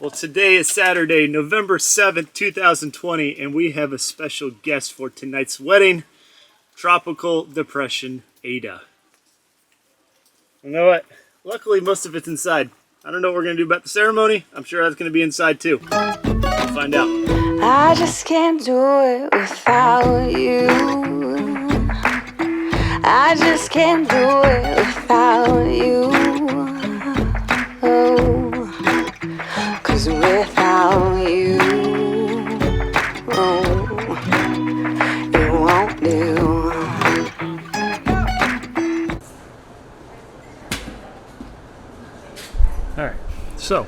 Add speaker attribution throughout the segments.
Speaker 1: Well, today is Saturday, November 7th, 2020, and we have a special guest for tonight's wedding, Tropical Depression Eta. You know what? Luckily, most of it's inside. I don't know what we're going to do about the ceremony. I'm sure that's going to be inside too. We'll find out.
Speaker 2: I just can't do it without you. I just can't do it without you. Oh, 'cause without you, oh, it won't do.
Speaker 1: All right, so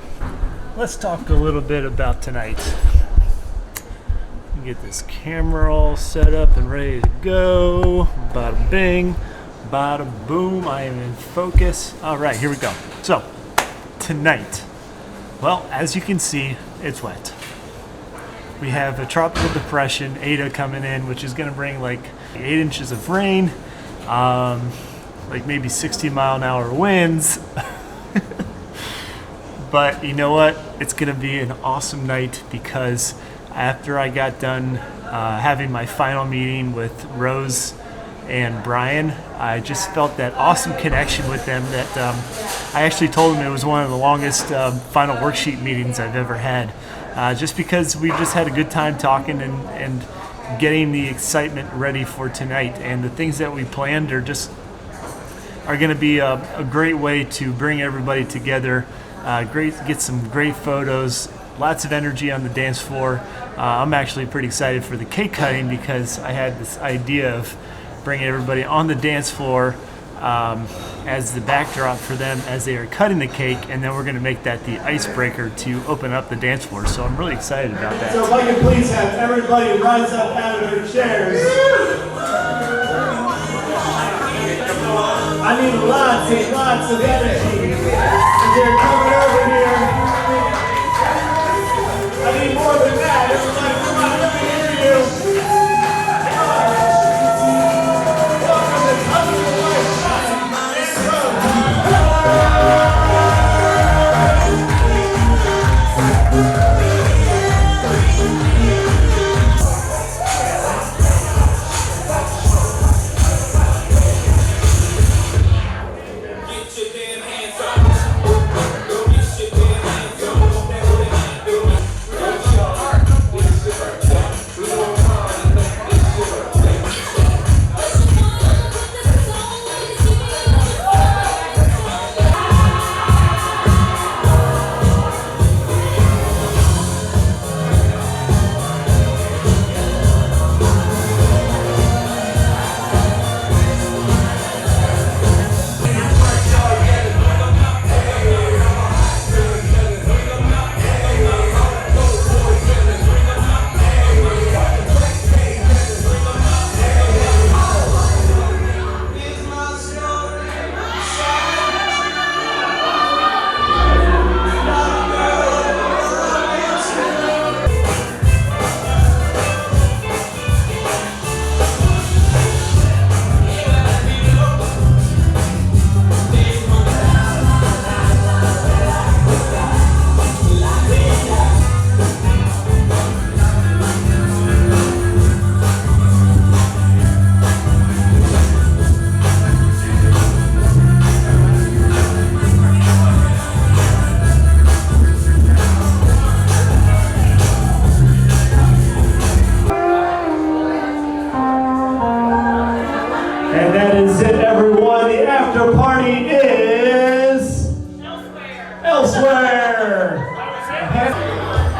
Speaker 1: let's talk a little bit about tonight. Get this camera all set up and ready to go. Bada bing, bada boom. I am in focus. All right, here we go. So tonight, well, as you can see, it's wet. We have a tropical depression, Eta, coming in, which is going to bring like 8 inches of rain, like maybe 60-mile-an-hour winds. But you know what? It's going to be an awesome night because after I got done having my final meeting with Rose and Brian, I just felt that awesome connection with them that I actually told them it was one of the longest final worksheet meetings I've ever had. Just because we just had a good time talking and getting the excitement ready for tonight. And the things that we planned are going to be a great way to bring everybody together, get some great photos, lots of energy on the dance floor. I'm actually pretty excited for the cake cutting because I had this idea of bringing everybody on the dance floor as the backdrop for them as they are cutting the cake, and then we're going to make that the icebreaker to open up the dance floor. So I'm really excited about that.
Speaker 3: So if I can please have everybody rise up out of their chairs. I need lots and lots of energy. As they're coming over here. I need more than that. Everybody, come on, let me hear you. Welcome to Coming to Life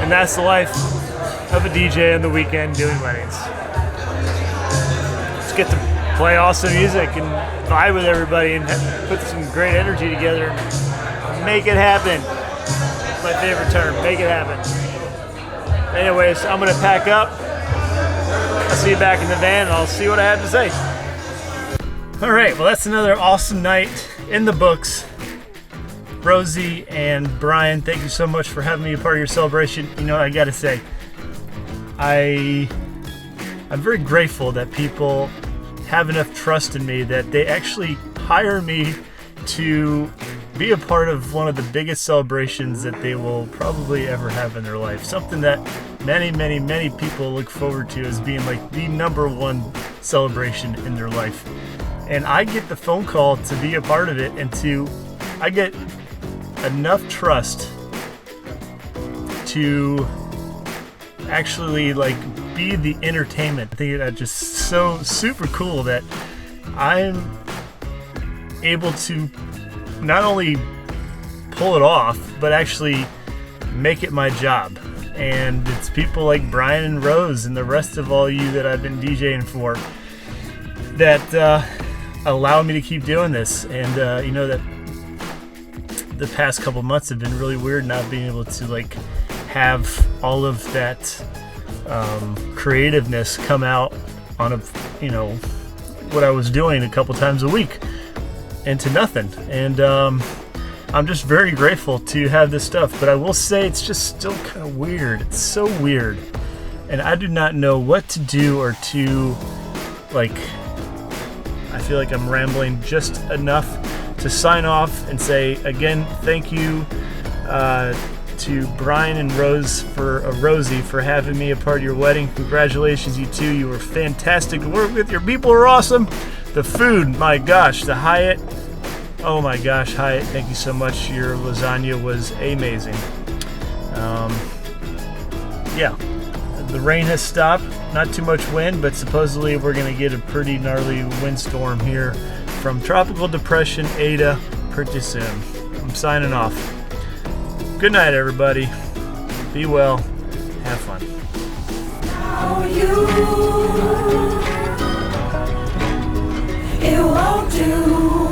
Speaker 1: And that's the life of a DJ on the weekend doing weddings. Just get to play awesome music and vibe with everybody and put some great energy together and make it happen. That's my favorite term, make it happen. Anyways, I'm gonna pack up. I'll see you back in the van and I'll see what I have to say. All right, well, that's another awesome night in the books. Rosie and Brian, thank you so much for having me a part of your celebration. You know, I gotta say, I'm very grateful that people have enough trust in me that they actually hire me to be a part of one of the biggest celebrations that they will probably ever have in their life. Something that many people look forward to as being like the #1 celebration in their life. And I get the phone call to be a part of it, and I get enough trust to actually like be the entertainment. I think that's just so super cool that I'm able to not only pull it off, but actually make it my job. And it's people like Brian and Rose and the rest of all you that I've been DJing for that allow me to keep doing this. And you know that the past couple months have been really weird not being able to like have all of that creativeness come out on what I was doing a couple times a week into nothing. And I'm just very grateful to have this stuff, but I will say it's just still kind of weird. It's so weird, and I do not know what to do or to like. I feel like I'm rambling just enough to sign off and say again thank you to Brian and Rosie for having me a part of your wedding. Congratulations, you two. You were fantastic to work with. Your people are awesome. The food, my gosh, the Hyatt. Oh my gosh, Hyatt, thank you so much. Your lasagna was amazing. Yeah, the rain has stopped. Not too much wind, but supposedly we're going to get a pretty gnarly windstorm here from Tropical Depression Eta pretty soon. I'm signing off. Good night, everybody. Be well. Have fun.
Speaker 4: It won't do.